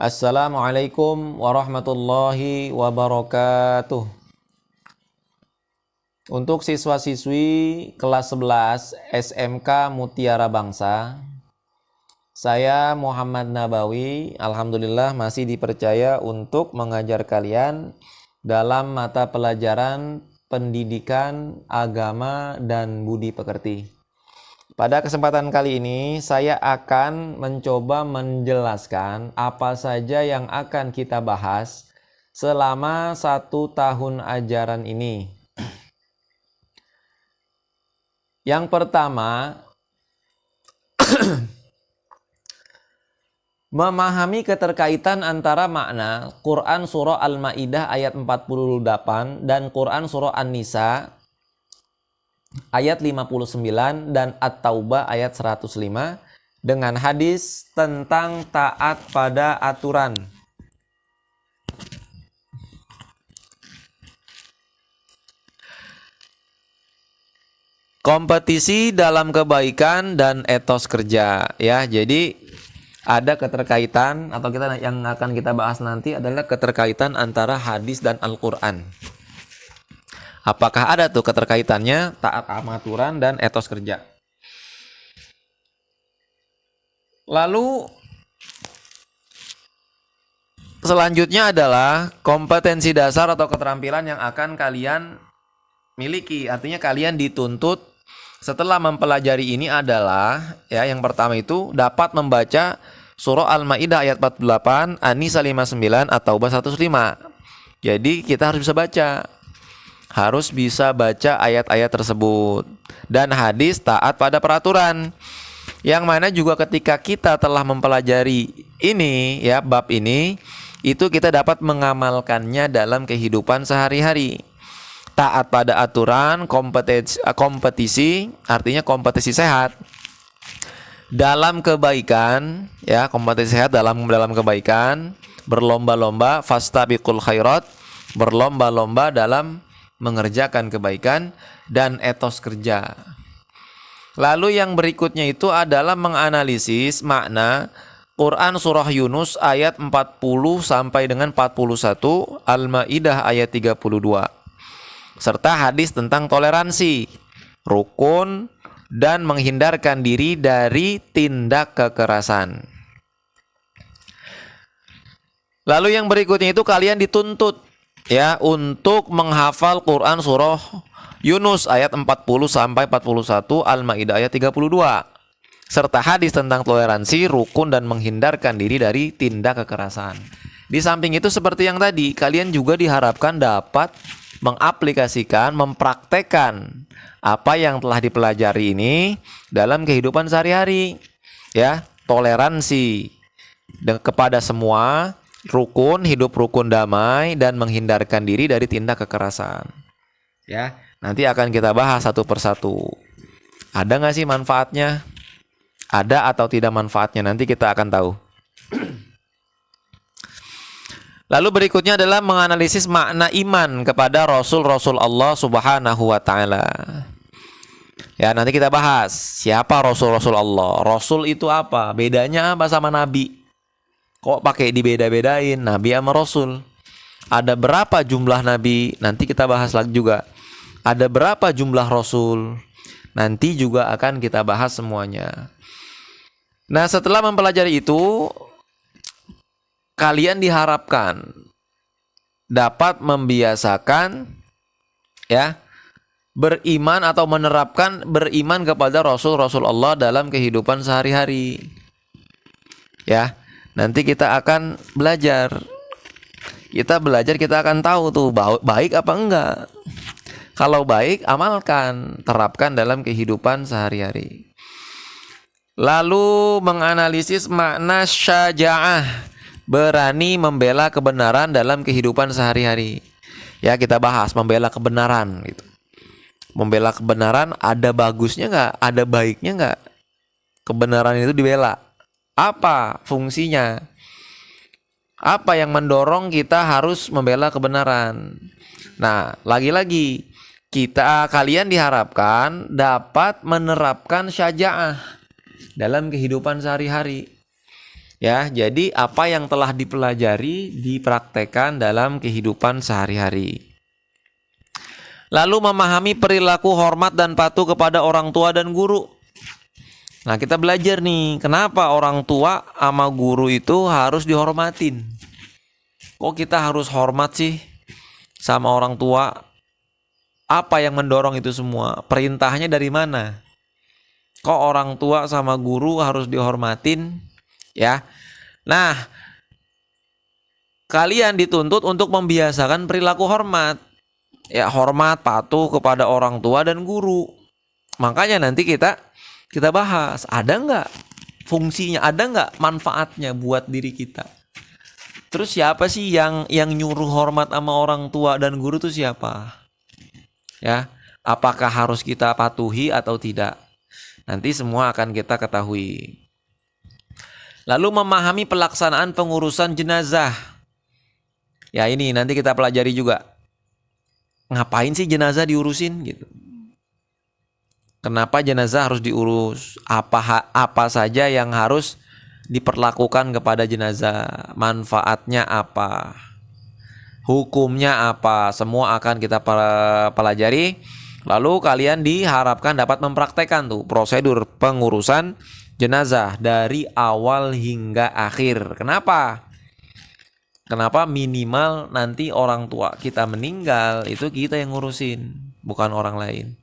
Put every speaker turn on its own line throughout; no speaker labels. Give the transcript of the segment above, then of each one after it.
Assalamualaikum warahmatullahi wabarakatuh. Untuk siswa-siswi kelas 11 SMK Mutiara Bangsa, saya Muhammad Nabawi, alhamdulillah masih dipercaya untuk mengajar kalian dalam mata pelajaran pendidikan agama dan budi pekerti. Pada kesempatan kali ini, saya akan mencoba menjelaskan apa saja yang akan kita bahas selama 1 tahun ajaran ini. Yang pertama, memahami keterkaitan antara makna Quran Surah Al-Ma'idah ayat 48 dan Quran Surah An-Nisa ayat 59 dan At-Taubah ayat 105 dengan hadis tentang taat pada aturan. Kompetisi dalam kebaikan dan etos kerja, ya. Jadi ada keterkaitan, atau yang akan kita bahas nanti adalah keterkaitan antara hadis dan Al-Quran. Apakah ada tuh keterkaitannya taat sama aturan dan etos kerja? Lalu selanjutnya adalah kompetensi dasar atau keterampilan yang akan kalian miliki. Artinya kalian dituntut setelah mempelajari ini adalah, ya, yang pertama itu dapat membaca surah Al-Ma'idah ayat 48, An-Nisa 59, At-Taubah 105. Jadi kita harus bisa baca ayat-ayat tersebut. Dan hadis taat pada peraturan, yang mana juga ketika kita telah mempelajari ini, ya, bab ini, itu kita dapat mengamalkannya dalam kehidupan sehari-hari. Taat pada aturan, kompetisi, artinya kompetisi sehat dalam kebaikan, ya, kompetisi sehat dalam kebaikan, berlomba-lomba, fastabiqul khairat, berlomba-lomba dalam mengerjakan kebaikan, dan etos kerja. Lalu yang berikutnya itu adalah menganalisis makna Quran Surah Yunus ayat 40 sampai dengan 41, Al-Ma'idah ayat 32, serta hadis tentang toleransi, rukun, dan menghindarkan diri dari tindak kekerasan. Lalu yang berikutnya itu kalian dituntut, ya, untuk menghafal Quran Surah Yunus ayat 40 sampai 41, Al-Ma'idah ayat 32, serta hadis tentang toleransi, rukun, dan menghindarkan diri dari tindak kekerasan. Di samping itu, seperti yang tadi, kalian juga diharapkan dapat mengaplikasikan, mempraktekkan apa yang telah dipelajari ini dalam kehidupan sehari-hari, ya. Toleransi kepada semua, rukun, hidup rukun damai, dan menghindarkan diri dari tindak kekerasan, ya. Nanti akan kita bahas satu persatu. Ada nggak sih manfaatnya? Ada atau tidak manfaatnya? Nanti kita akan tahu. Lalu berikutnya adalah menganalisis makna iman kepada Rasul-Rasul Allah Subhanahu wa Ta'ala. Ya, nanti kita bahas siapa Rasul-Rasul Allah. Rasul itu apa? Bedanya apa sama Nabi? Kok pakai dibeda-bedain Nabi sama Rasul? Ada berapa jumlah Nabi? Nanti kita bahas lagi juga. Ada berapa jumlah Rasul? Nanti juga akan kita bahas semuanya. Nah, setelah mempelajari itu, kalian diharapkan dapat membiasakan, ya, beriman atau menerapkan beriman kepada Rasul-Rasul Allah dalam kehidupan sehari-hari. Ya, nanti kita akan belajar. Kita akan tahu tuh baik apa enggak. Kalau baik, amalkan, terapkan dalam kehidupan sehari-hari. Lalu menganalisis makna syaja'ah, berani membela kebenaran dalam kehidupan sehari-hari. Ya, kita bahas membela kebenaran gitu. Membela kebenaran ada bagusnya nggak? Ada baiknya nggak? Kebenaran itu dibela. Apa fungsinya? Apa yang mendorong kita harus membela kebenaran? Nah, lagi-lagi kalian diharapkan dapat menerapkan syaja'ah dalam kehidupan sehari-hari. Ya, jadi apa yang telah dipelajari dipraktekkan dalam kehidupan sehari-hari. Lalu memahami perilaku hormat dan patuh kepada orang tua dan guru. Nah, kita belajar nih, kenapa orang tua sama guru itu harus dihormatin. Kok kita harus hormat sih sama orang tua? Apa yang mendorong itu semua? Perintahnya dari mana? Kok orang tua sama guru harus dihormatin? Ya. Nah, kalian dituntut untuk membiasakan perilaku hormat. Ya, hormat, patuh kepada orang tua dan guru. Makanya nanti kita bahas, ada nggak fungsinya, ada nggak manfaatnya buat diri kita. Terus siapa sih yang nyuruh hormat sama orang tua dan guru itu siapa? Ya, apakah harus kita patuhi atau tidak? Nanti semua akan kita ketahui. Lalu memahami pelaksanaan pengurusan jenazah. Ya, ini nanti kita pelajari juga. Ngapain sih jenazah diurusin gitu? Kenapa jenazah harus diurus? Apa saja yang harus diperlakukan kepada jenazah? Manfaatnya apa? Hukumnya apa? Semua akan kita pelajari. Lalu kalian diharapkan dapat mempraktekkan tuh prosedur pengurusan jenazah dari awal hingga akhir. Kenapa? Kenapa minimal nanti orang tua kita meninggal itu kita yang ngurusin, bukan orang lain.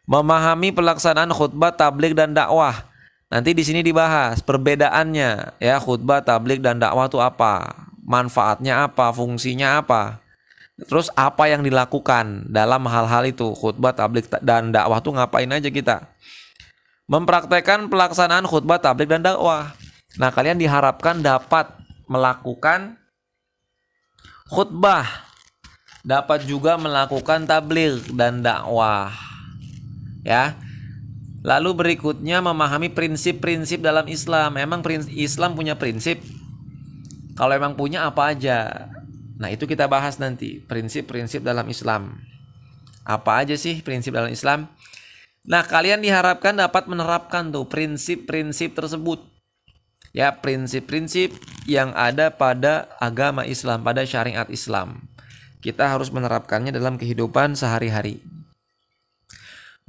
Memahami pelaksanaan khutbah, tabligh dan dakwah. Nanti di sini dibahas perbedaannya ya, khutbah, tabligh dan dakwah itu apa? Manfaatnya apa? Fungsinya apa? Terus apa yang dilakukan dalam hal-hal itu? Khutbah, tabligh dan dakwah tuh ngapain aja kita? Mempraktekkan pelaksanaan khutbah, tabligh dan dakwah. Nah, kalian diharapkan dapat melakukan khutbah, dapat juga melakukan tabligh dan dakwah. Ya. Lalu berikutnya memahami prinsip-prinsip dalam Islam. Emang Islam punya prinsip? Kalau emang punya apa aja? Nah, itu kita bahas nanti, prinsip-prinsip dalam Islam. Apa aja sih prinsip dalam Islam? Nah, kalian diharapkan dapat menerapkan tuh prinsip-prinsip tersebut. Ya, prinsip-prinsip yang ada pada agama Islam, pada syariat Islam. Kita harus menerapkannya dalam kehidupan sehari-hari.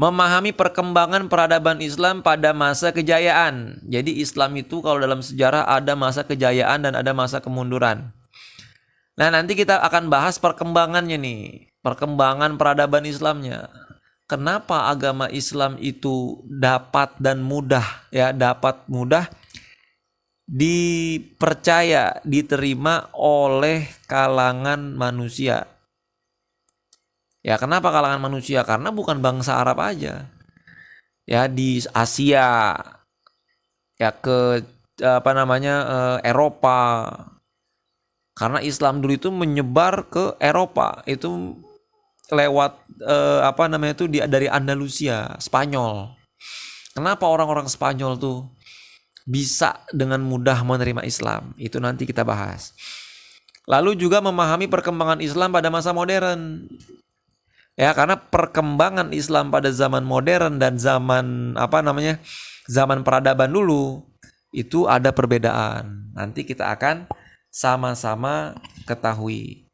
Memahami perkembangan peradaban Islam pada masa kejayaan. Jadi Islam itu kalau dalam sejarah ada masa kejayaan dan ada masa kemunduran. Nah, nanti kita akan bahas perkembangannya nih, perkembangan peradaban Islamnya. Kenapa agama Islam itu dapat mudah dipercaya, diterima oleh kalangan manusia. Ya, kenapa kalangan manusia? Karena bukan bangsa Arab aja. Ya, di Asia, ya ke Eropa. Karena Islam dulu itu menyebar ke Eropa, itu lewat dari Andalusia, Spanyol. Kenapa orang-orang Spanyol tuh bisa dengan mudah menerima Islam? Itu nanti kita bahas. Lalu juga memahami perkembangan Islam pada masa modern. Ya, karena perkembangan Islam pada zaman modern dan zaman peradaban dulu itu ada perbedaan. Nanti kita akan sama-sama ketahui.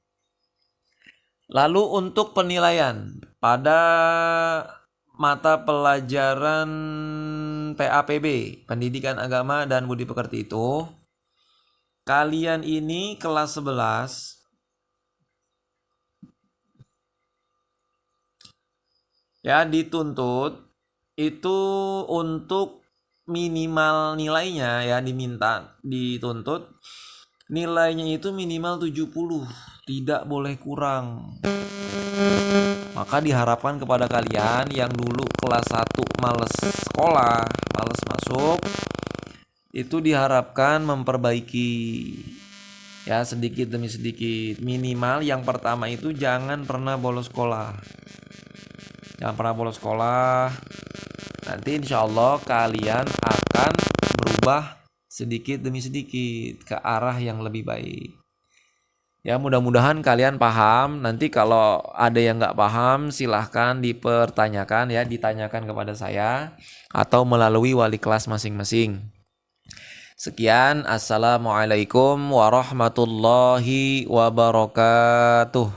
Lalu untuk penilaian pada mata pelajaran PAPB, Pendidikan Agama dan Budi Pekerti itu, kalian ini kelas 11 ya dituntut itu untuk minimal nilainya ya dituntut nilainya itu minimal 70, tidak boleh kurang. Maka diharapkan kepada kalian yang dulu kelas 1 males sekolah, males masuk, itu diharapkan memperbaiki ya sedikit demi sedikit. Minimal yang pertama itu jangan pernah bolos sekolah. Jangan pernah bolos sekolah. Nanti insya Allah kalian akan berubah sedikit demi sedikit ke arah yang lebih baik. Ya, mudah-mudahan kalian paham. Nanti kalau ada yang nggak paham silahkan dipertanyakan ya, ditanyakan kepada saya atau melalui wali kelas masing-masing. Sekian, assalamualaikum warahmatullahi wabarakatuh.